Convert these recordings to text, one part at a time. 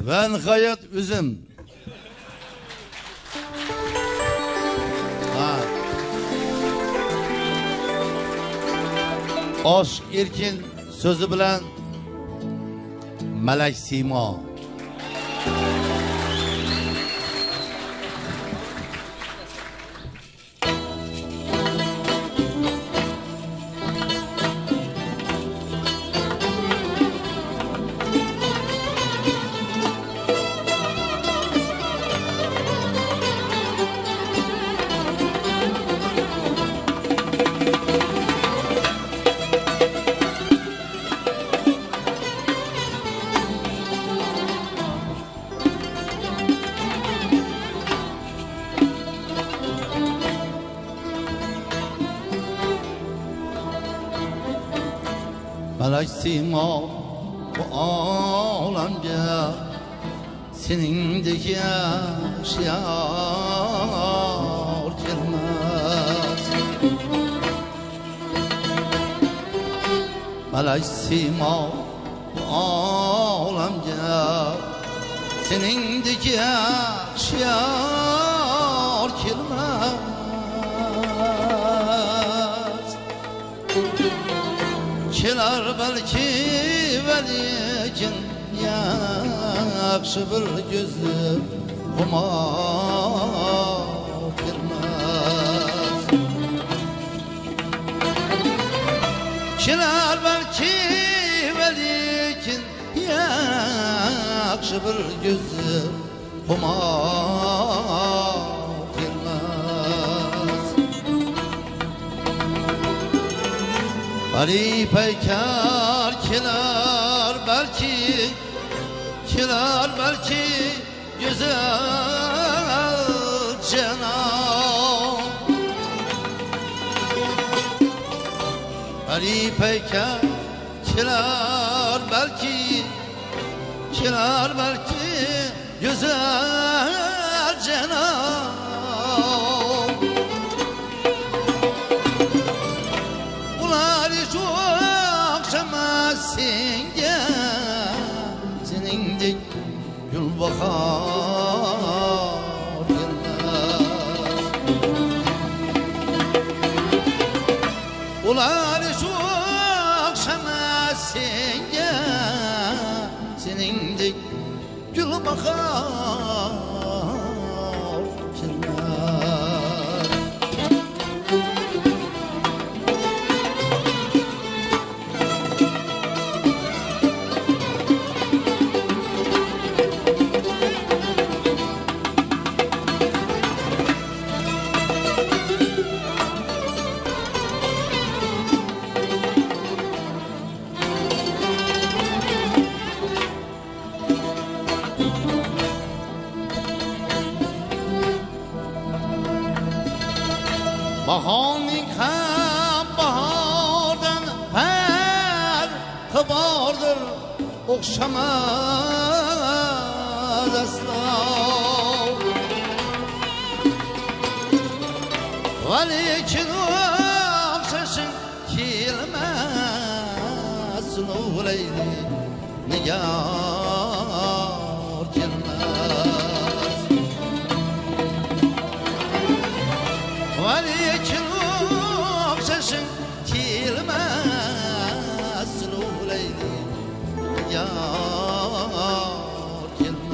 Ve nihayet üzüm. Aşk erkin sözü bilen Melek Sima. Melek Sima bu alemde senindeki yaşar gelmez. Melek Sima bu alemde senindeki yaşar gelmez. Kelar belki velikin yakşı bir gözü kuma girmez. Kelar belki velikin yakşı bir gözü kuma Ali peykar kilar belki güzel cenab. Ali peykar kilar belki güzel cenab. Senindek gül bahar gelmez. Ular şu akşama senindek gül bahar gelmez. Bahaning hem bahardan her kabardır, okşamaz asla. Velikin okşaşın kilmez, Nureyli nigar gelmez. Velikin okşaşın kilmez, Nureyli nigar gelmez.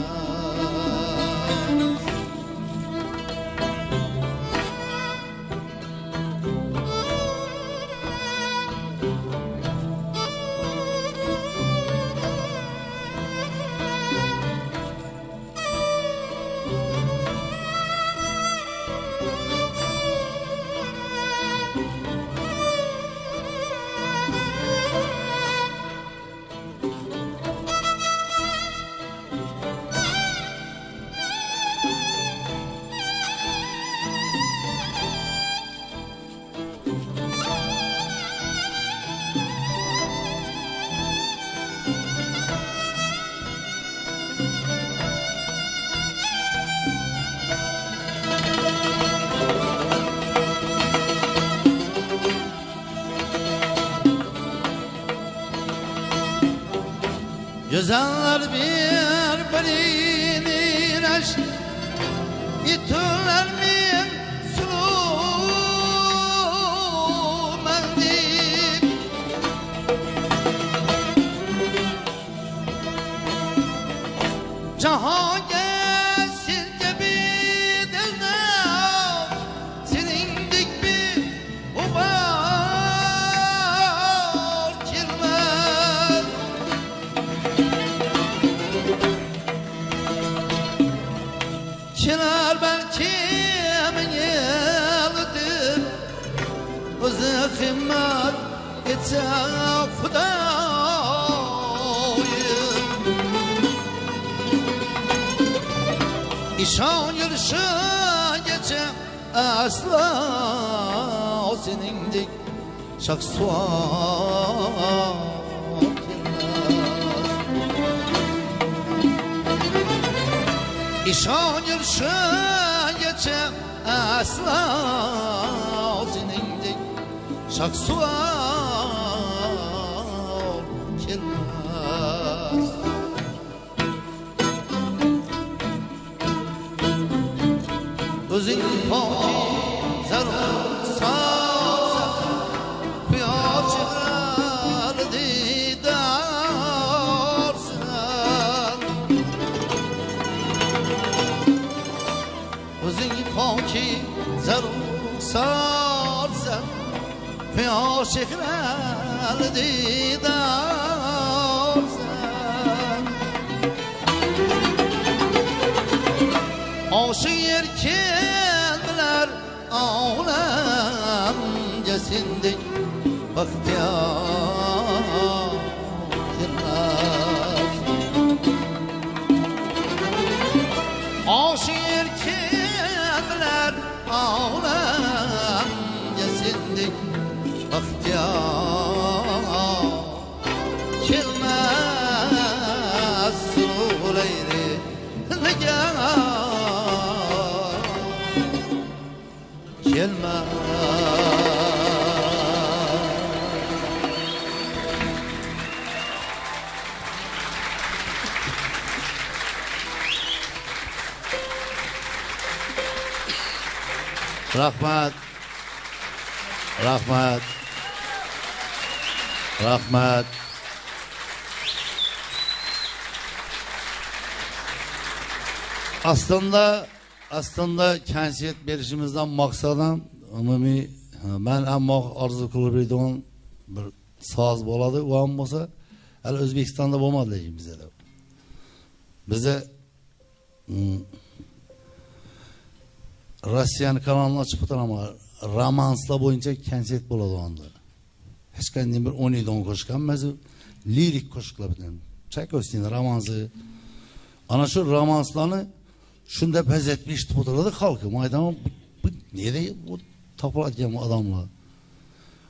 Güzeller bir Halinin aşk İtürler miyim Sulumendim Cahan gelsin gibi dilden Senin dik bir ubar kirmez Çınar belki min yıldır Özü himmet etse Hudayım İşan yürüyüşü geçe asla O senindik şaksuar İşan yürüyüşü geçe asla O senindik şaksuar gelmez Özün paki zarur sağsa Piyar çıkar didarsın Özün paki zarur sağsa Piyar çıkar didarsın Aşık yerkenler ağlam cesindik bahtiyar girmez Aşık yerkenler ağlam cesindik bahtiyar girmez Suleyri Nigar gelmez Rahmat Rahmat Rahmat Aslında konsert berishimizdan maqsadim umumiy men ammo orzu qilib yuradigan bir so'z bo'ladi, u ham bo'lsa hali O'zbekistonda bo'lmadi lekin bizda. Bizda Rossiyan kanalini ochib o'tiraman. Romanslar bo'yicha konsert bo'ladi onda. Hech qanday bir 17 dan qo'shiq emas, lirik qo'shiqlar bilan. Chaykovskiyning romansi. Ana shu romanslarni shunda pazatib eshitib o'tiradi xalq. Maydon nega bu topilayotgan adamlar.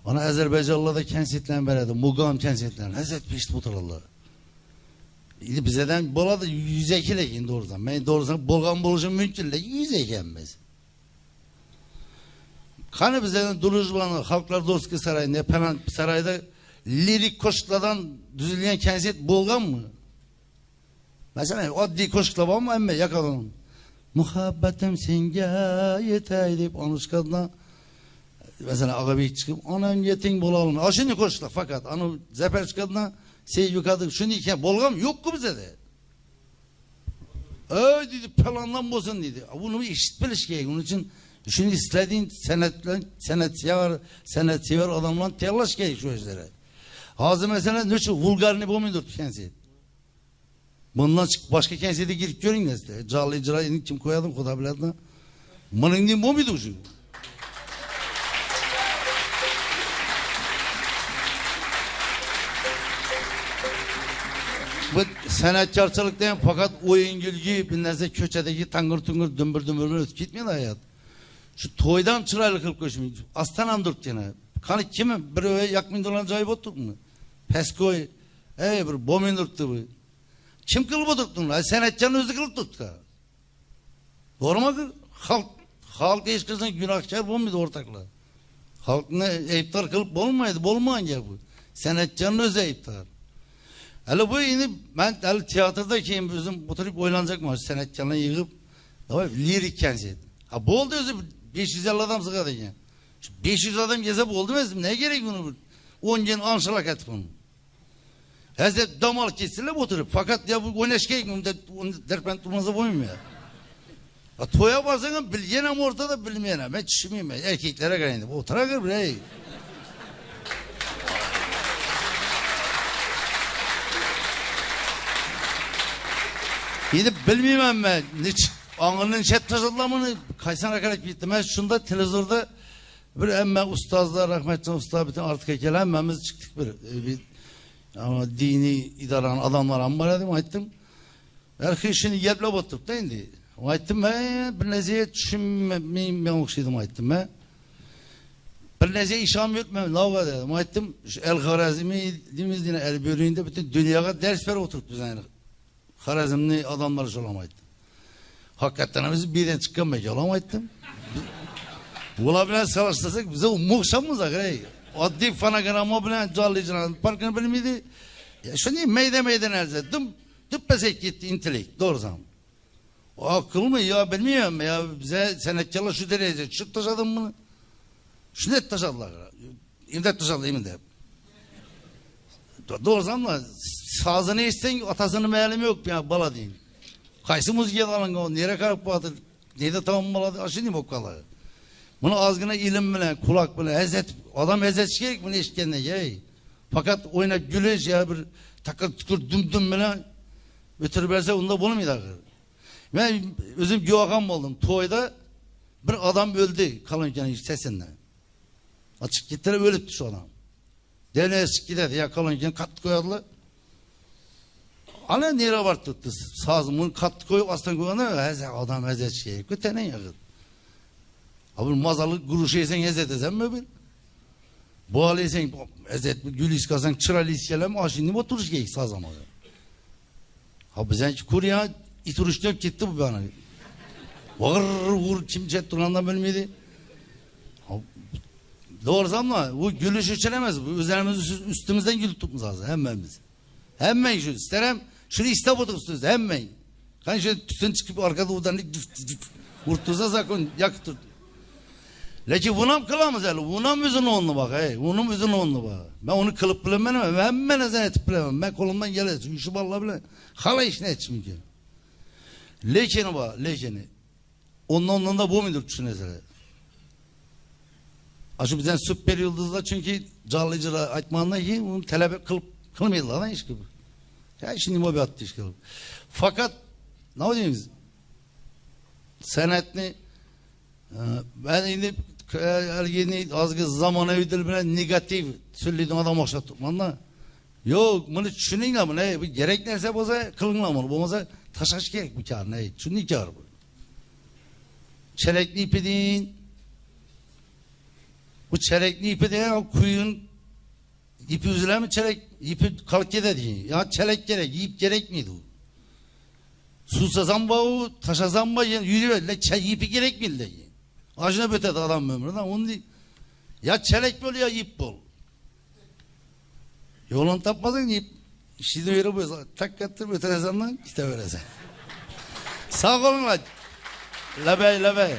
Ana Ozarbayjonlarda konsertlar beradi, Mugam konsertlarni pazatib eshitib o'tiradilar. Endi bizdan bo'ladi 102 lekin doğrudan. Men doğrudan bo'lgan bo'lishi mumkin, lekin 102 emas. Qani bizdan Drujbani Xalqlar Do'stlik sarayida, Palan sarayida lirik qo'shiqlardan tuzilgan konsert bo'lganmi? Masalan, oddiy qo'shiqlar bormi? Amma yaqin muhabbatim senga yetay deb Anushkadan mesela Agabek chiqib, onam yeting bo'la olmay. Ashuni qo'shiqlar faqat anu Zaperchkadan sevgi kadı şunu iken bo'lgan yo'q-ku bizda. Ey dedi plandan bo'lsin dedi. Bunu eshitib bilish kerak. Uning uchun shuni istediğin sanatsevar adamlarni tayyorlash kerak shu ishlarga. Hozir mesela necha vulgarni bo'lmaydi konsert. Bundan chiqib boshqa konsertga kirib ko'ringlar sizlar. Jonli ijroini kim qo'yadi, xudo biladi. Buningdan bo'lmaydi shu. Bu sanatkarchilikdan fakat o'yin gulgi bir narsa ko'chadagi tangir-tungir dümbür-dümbür o'tib ketmaydi hayot. Şu to'ydan chiroyli qilib qo'yishmaydi. Astan ham turibdi yana. Qani kim bir $1,000,000 joy bo'libmi? Paskoy, bir bo'lmay turibdi bu. Kim qilib o'tiribdi? Sanatkarning o'zi qilib turibdi. To'g'rimi? Xalq hech qachon gunohkor bo'lmaydi o'rtoqlar. Xalqni aybdor qilib bo'lmaydi, bo'lmagan gap bu. Sanatkarning o'zi aybdor. Hele bu yine ben hele tiyatroda kim bizim oturup oynanacak mı? Sanatçılarla yığıp lirik kenset. Ha bu oldu özü 550 adam sıkadı ya. 500 adam geze bu oldu mu? Ne gerek bunu? 10 gün anşalak et bunu. Heze damal kesilip oturup fakat ya bu oynaşkayık mı? Derpen durmanıza boyum ya. Ha toya barsana bilgenem ortada bilmeyenem. Ben çişimiyim ya. Erkeklere karayındım. Otura kır bre. Gidip bilmeyemem ben. Ağının çet taşıdığımını kaysana akarak gittim. Ben şunda televizyonda bir emme ustazlar, rahmetli usta bütün artık ekele emmemiz çıktık bir ama dini idaran adamlar amma dedim ayttim. Her işini yeple oturup da indi. Ayttim ben bir neziye düşünmeyeyim ben okşaydım ayttim ben. Bir neziye işam yürütmem lava dedim ayttim. El Harazimi dediğimiz yine el bölüğünde bütün dünyaya ders ver oturup biz yani. Harazimli adamlar şolamaydı. Hakikaten biz birden çıkamayız olamaydım. Bula bilen savaştırsak bize muhşamız akray. Addi fanagramma bilen canlıcıların parkını bilmiydi. Ya şimdi meydan elze. Düppesek gitti intelekt. Doğru zaman. O akıl mı ya bilmiyorum ya bize senetçiler şu derece çık taşıdım bunu. Şu net taşıdılar. İmdat taşıdı iminde. Doğru zaman sazını isten atasını meğelim yok ya bala deyin. Kaysı müziğe dalan o nere karıp batır. Neyde tamam baladı aşın değil mi o kadar. Bunu azgına ilim bile kulak bile hezet adam hezet şirek bunu eşkenle yey. Fakat oyuna gülüş ya bir takır tukur düm bile ötürü verse onda bulmaydı. Ben özüm güvakam oldum. Toyda bir adam öldü kalınken sesinden. Açık gittiler ölüptü şu adam. Devlet açık giderdi ya kalınken kat koyardılar. Ana nere var tuttu sazımın kat koyup aslan koyanı adam hezet şey. Kötene yakın. Abi mazalı guruşu yesen hezet esen mi bil? Bu hali yesen hezet gül iskasan çıralı iskelem aşındım oturuş geyik sazama. Ha bizden kur ya ituruş dök gitti bu bana. Vır kim çet durandan bölmeydi. Doğru ama bu gülüşü çelemez. Bu üzerimiz üstümüzden gül tutmamız lazım hemmemiz. Hemen şu isterim şunu istep otursunuz hemen. Kan şöyle tütün çıkıp arkada udanlık vurtursa sakın yaktır. Lakin bunam kılamız öyle. Bunam üzün onlu bak. Bunun üzün onlu bak. Ben onu kılıp bilemem. Hemen ezen etip bilemem. Ben kolumdan gelir. Şu balla bile. Hala işine etsin ki. Lekeni bak. Lekeni. Ondan da bu mudur düşünesene. Aşı bizden süper yıldızlar çünkü canlıcılar aytmanlar ki bunu talep kılıp kılmıyorlar lan iş gibi. Ya şimdi bu bir attı iş gibi. Fakat ne diyeyim sanatını ben yine yeni azgı zamana ödül bilen negatif söylediğim adam okşattım anla. Yok bunu düşünün ama ne gerek nerse boza kılınla bunu boza taşaş gerek bu kar ne çünkü kar bu. Çerekli ipi deyin. Bu çerekli ipi deyin kuyun ipi üzüle mi çelek ipi kalk deyin. Ya çelek gerek ip gerek miydi o? Susa zamba o taşa zamba yürüyor. İpi gerek miydi? Acına bötedi adam ömründen onu değil. Ya çelek bol ya ip bol. Yolunu tapmadın ip. İşini öyle böyle tak kattır öterezandan işte öylese. Sağ olun lan. Labey.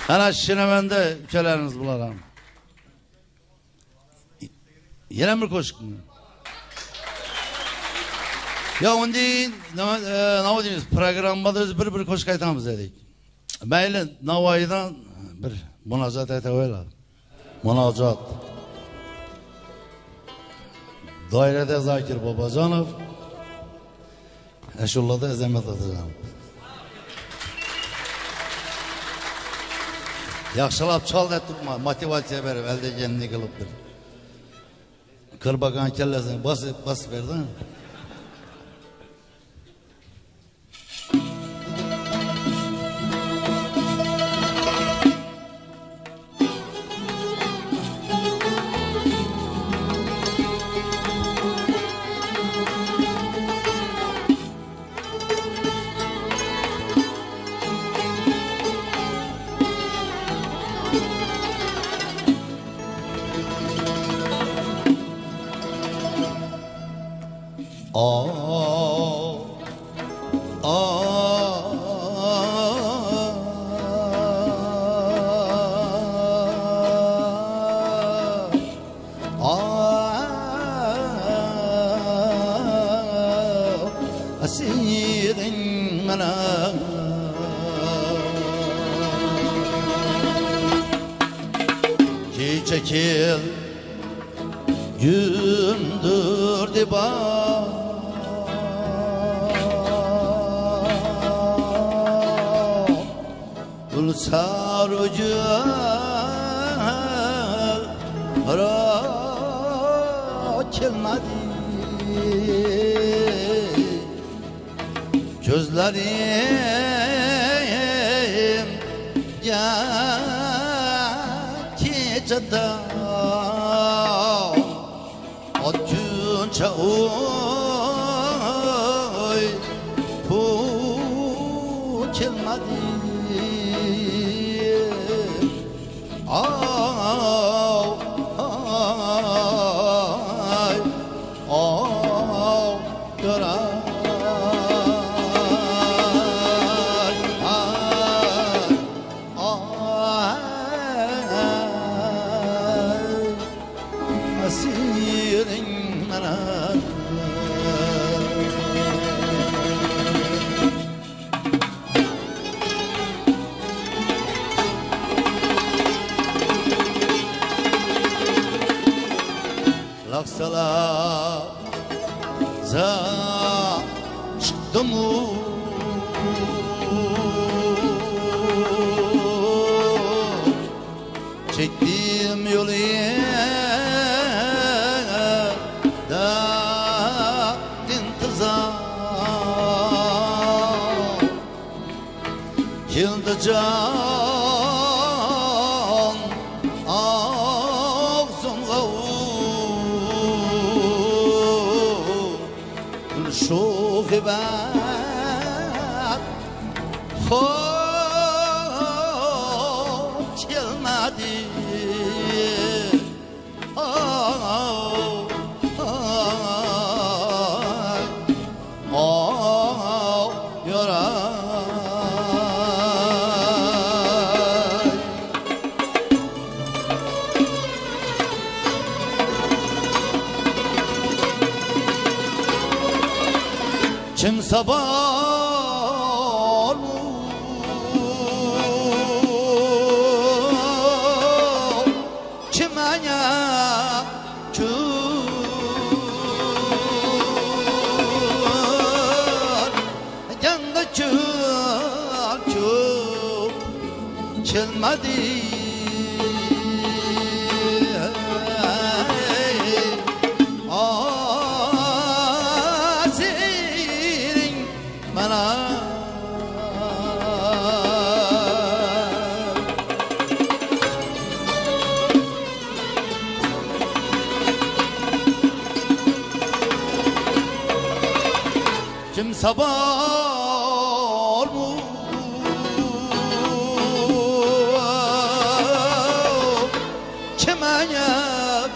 Ana şinemende ülkeleriniz bulalım. Yine mi koşuk mu? Ya onun değil, ne diyeyim, programda bir koşuk aytamız dedik. Böyle Navay'dan bir münazat eteveler. Münazat. Dairede Zakir Babacanov. Eşullah'da ezemet atacağım. Yaxşılap çal da tutma, motivasiya verip elde kendini kılıp bir. Kırbakan kellesini basıp verdin. آه أسير منا çekil gündürdü bağ Ul sarıcı ra kelmedi Gözlerim gecede Acınca oy bu kelmedi Laksalar za çıktı mı çektiğim yolu da intizar yıldı can ağzımla شوق بر خود kelmedi Kimse var mı? Kime yakın? Yanında çok kelmedi Kimse var mı? Kime yakın?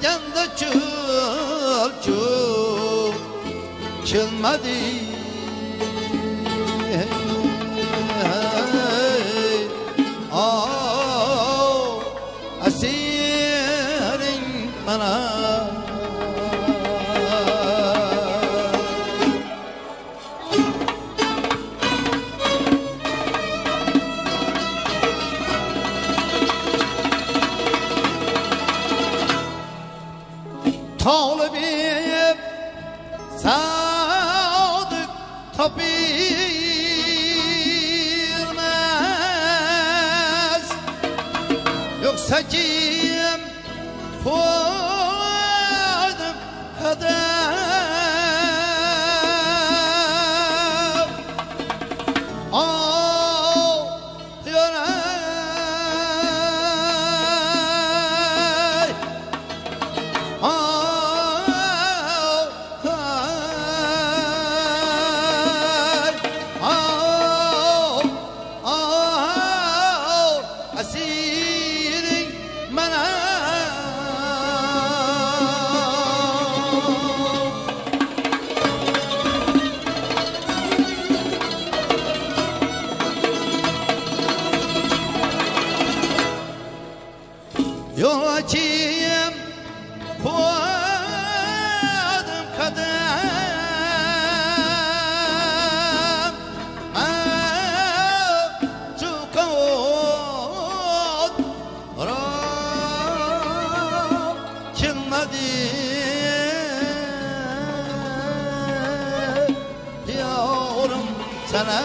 Yanında çok kelmedi Asirin bana Talibim sadık tabilmez Yoksa kim fuadım hedef Ağlıyor asirin bana yol açayım bu adım kadar çukur kilmedi yavrum sana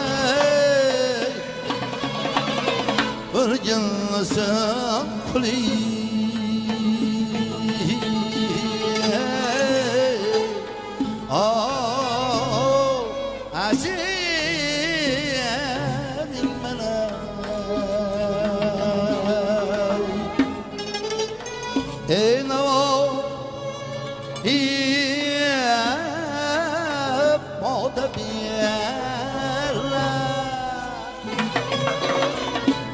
bir günlüsün kuli azizim bana ey navo moda biyerla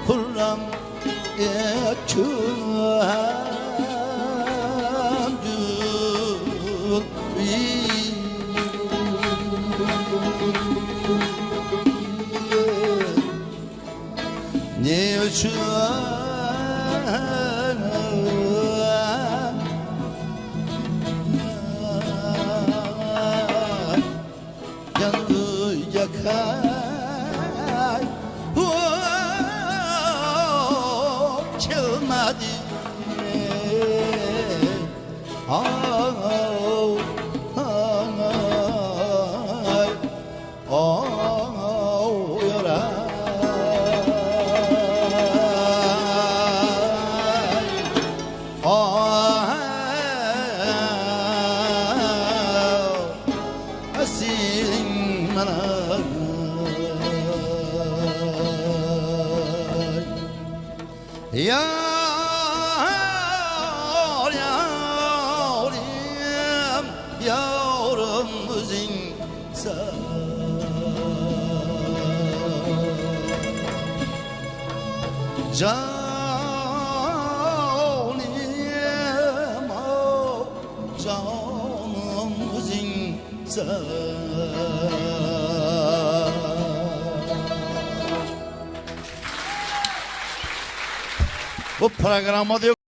hurram ekşuhan ne için yanı yakar çılmadı yar yarim yavrum özün sen canim o canım özün sen bu programda